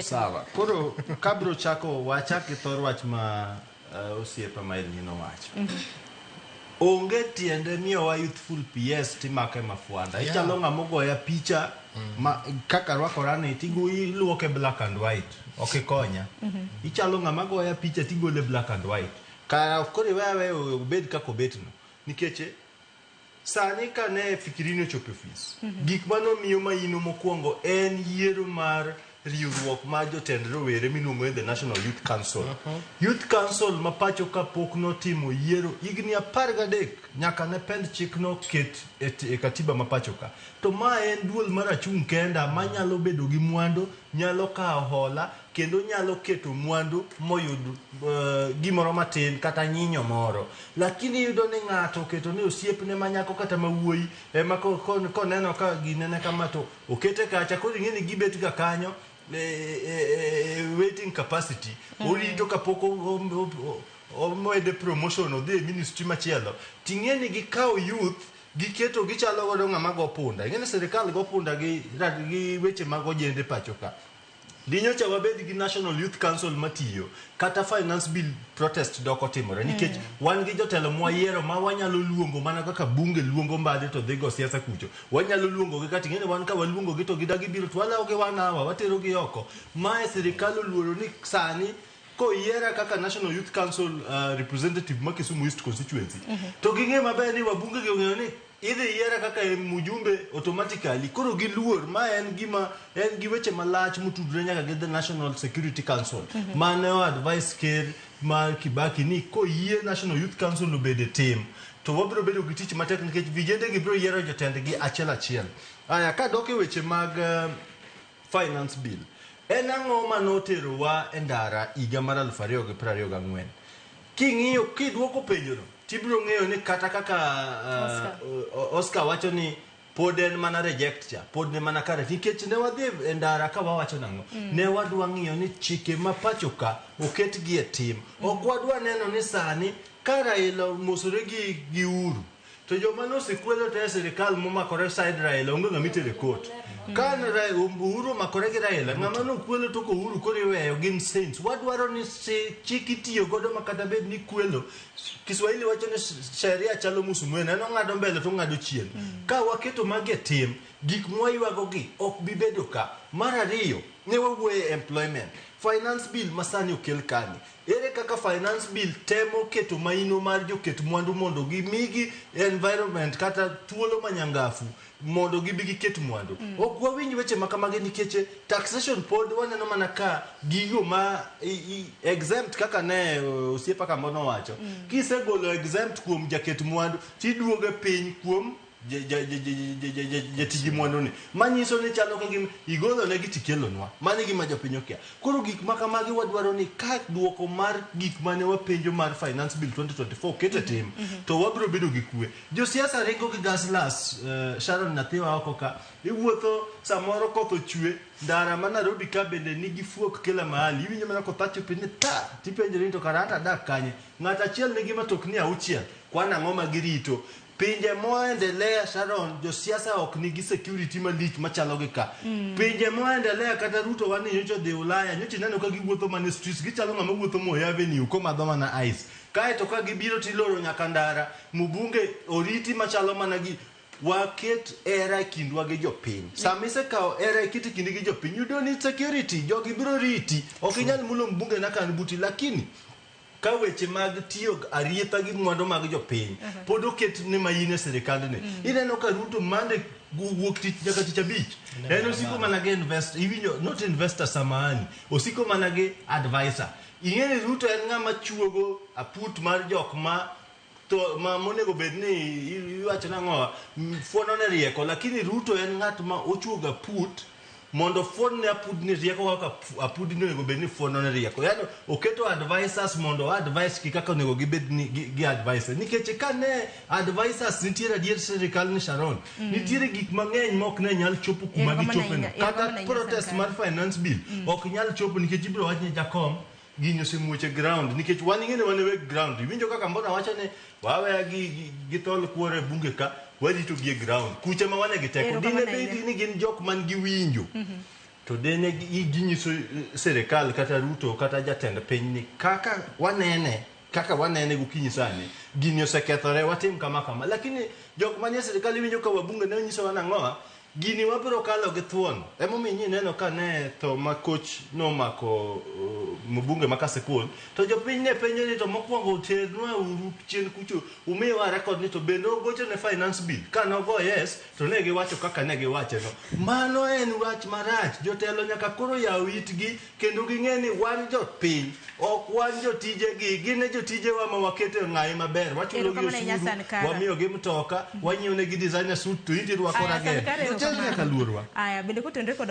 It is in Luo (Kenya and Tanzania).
Sawa. Koro kabro chako wachaki thor wach ma osiepa ma neno wach. Onge tiende miyowa youthful PS timake mafuanda. Ichalo ng'ama ogoya picha kaka rwakora ni iluoke black and white. Ok konya. Ichalo ng'ama goya picha tigole black and white. Ka koro wewe obed kako betno. Nikech sani ka ne fikirino chopo ofis. Gik mano miyo maino mokwongo en yiero mar riwruok ma jotend rowere miluongo ni the National Youth Council. Youth Council ma pacho ka pok notimo yiero higni 13 nyaka ne pend chikno ket e katiba ma pacho ka. To ma en duol mar achung' kenda manyalo bedo gi mwandu, nyalo kawo hola kendo nyalo keto mwandu moyud gimoro matin kata nyinyo moro. Lakini yudo ni ng'ato keto ni osiepne manyako kata mawuoyi ema koneno ka ginene kama to okete kacha koro ing'eni gibet ga kanyo waiting capacity orito kapok omede promotion odhi ministry machielo ting'eni gikawo youth giketo gichalo godo ng'ama go punda ing'eni sirikal go punda gi weche mag ojende pacho ka dinyocha wabed gi National Youth Council matiyo kata finance bill protest doko timore nikech wan gi jotelo mwayiero ma wanyalo luongo mana kaka bunge luongo mbade to dhigo siasa kucho wanyalo luongo gi kati ngene wan ka waluongo gi to gidagi biro to walawo gi wanawa watero gi oko mae sirikal oluoro ni sani ko yiera kaka National Youth Council representative ma Kisumu East constituency to ging'e maber ni wabunge gi ong'eyo ni idhi yiera kaka mujumbe automatically koro gi luor ma en gi weche malach motudre nyaka gi the National Security Council mane o advice ker mar Kibaki ni ko yie National Youth Council obede tim to wabiro bedo gi tich matek nikech vijende gi biro yiero jotendgi achiel aya ka dok e weche mag finance bill en ang'o manotero wa e ndara higa mar 2024 king'iyo kidwoko penjono tibiro ng'eyo ni kata kaka Oscar wacho ni pod en mana reject cha pod ne mana kare nikech ne wadhi e ndara ka wawacho nang'o ne wadwa ng'iyo ni chike ma pacho ka oket gi e tim ok wadwa neno ni sani ka Raila omosore gi Uhuru to joma nosekwelo te sirikal momakore side Raila onge ng'ama itere court kan Uhuru makore gi Raila ng'ama nokwelo to ko Uhuru koro iweyo gin saints wadwaro ni chik itiyo godo makata bed ni kwelo Kiswahili wacho ni sheria chalo musumwene en ong'ado mbele to ong'ado chien ka waketo mage tim gik mwaywago gi ok bibedo ka mar ariyo ne wawuoye employment finance bill masani okel kani ere kaka finance bill temo keto maino mar joket mwandu mondo gimigi environment kata thuolo manyangafu mondo gibi ket mwandu ok wawinj weche makamage nikech taxation pod waneno mana ka gigo ma exempt kaka ne osiepa kambono wacho kisegolo exempt kuom jaket mwandu tiduoge piny kuom jatiji mwandu ni manyiso ni chalo kagim igolo ne gitikelonwa mane gima jopiny okia koro gik makamagi wadwaro ni ka duoko mar gik mane wapenjo mar finance bill 2024 kete tim to wabiro bedo gi kwe josiasa ringo gi gaslas Sharon Nathiwa oko ka iwuotho samoro koth ochwe ndara ma Nairobi ka bende nigi fuok kila mahali iwinjo mana koth achope ni ta tipenjo ni to karata dak kanye ng'at achiel nigi matokni 6 kwan ang'o ma girito pinje moendelea Sharon josiasa ok nigi security malich machalo gi ka pinje moendelea kata Ruto wani nyocho dhi Ulaya nyochi neno ka giwuotho mane streets gichalo ng'ama wuotho Moi Avenue koma dho mana ice kae to ka gibiro tiloro nyaka ndara mubunge oriti machalo mana gi waket era kindwa gi jopiny samise kao era kiti kindi gi jopiny you don't need security jogi biro riti ok inyal mulo mbunge na kan buti lakini ka weche mag tiyo arietha gi mwandu mag jopiny pod oket ni mayine sirikandne ineno ka Ruto mande wuok tich nyaka tich abich en osiko mana gi iwinjo not investor samani osiko mana gi advisor ing'eni Ruto en ng'ama chuogo aput mar jok ma to ma monego bed ni iwacho nang'o fuono ne rieko lakini Ruto en ng'at ma ochuoga put mondo fuon ne apud ni rieko kaka apud ni onego bed ni fuono ne rieko yani oketo advisors mondo advice ki kaka onego gibed ni gi advisor nikech ka ne advisors nitiere adier sirikal ni Sharon nitiere gik mang'eny mok ne nyal chopo kuma gichopo kata protest mar finance bill ok nyal chopo nikech ibiro wach ni jakom ginyo semuoche ground nikech wan ing'ene wan weg ground winjo kaka mbona wacho ne wawe gi tol kuore bunge ka warito gi ground kuche ma wane gi teko dine bedi ni gin jok man gi winjo to dene ginyiso serikal kata Ruto kata jatend piny ni kaka wanene gokinyi sani gini osekethore watim kama lakini jok manie serikal winjo ka wabunge ne nyiso wanang'oa gini wabiro kalo gi thuon emomiyo neno ka ne to makoch nomako mbunge makasepol to jopiny ne penjo ni to mokwongo ternwa uru chien kucho umiwa rekod ni to bende ogocho ne finance bill ka nogo yes to ne giwacho kaka ne giwache no mano en wach marach jotelo nyaka koro yaw itgi kendo ging'e ni wan jopiny ok wan jotijegi gin jotijewa ma wakete ng'ayi maber wachulo gi osuru wamiyo gi mtoka wanyieo ne gi designer suit to indi rwako rageng. Aya, bende kutenre kod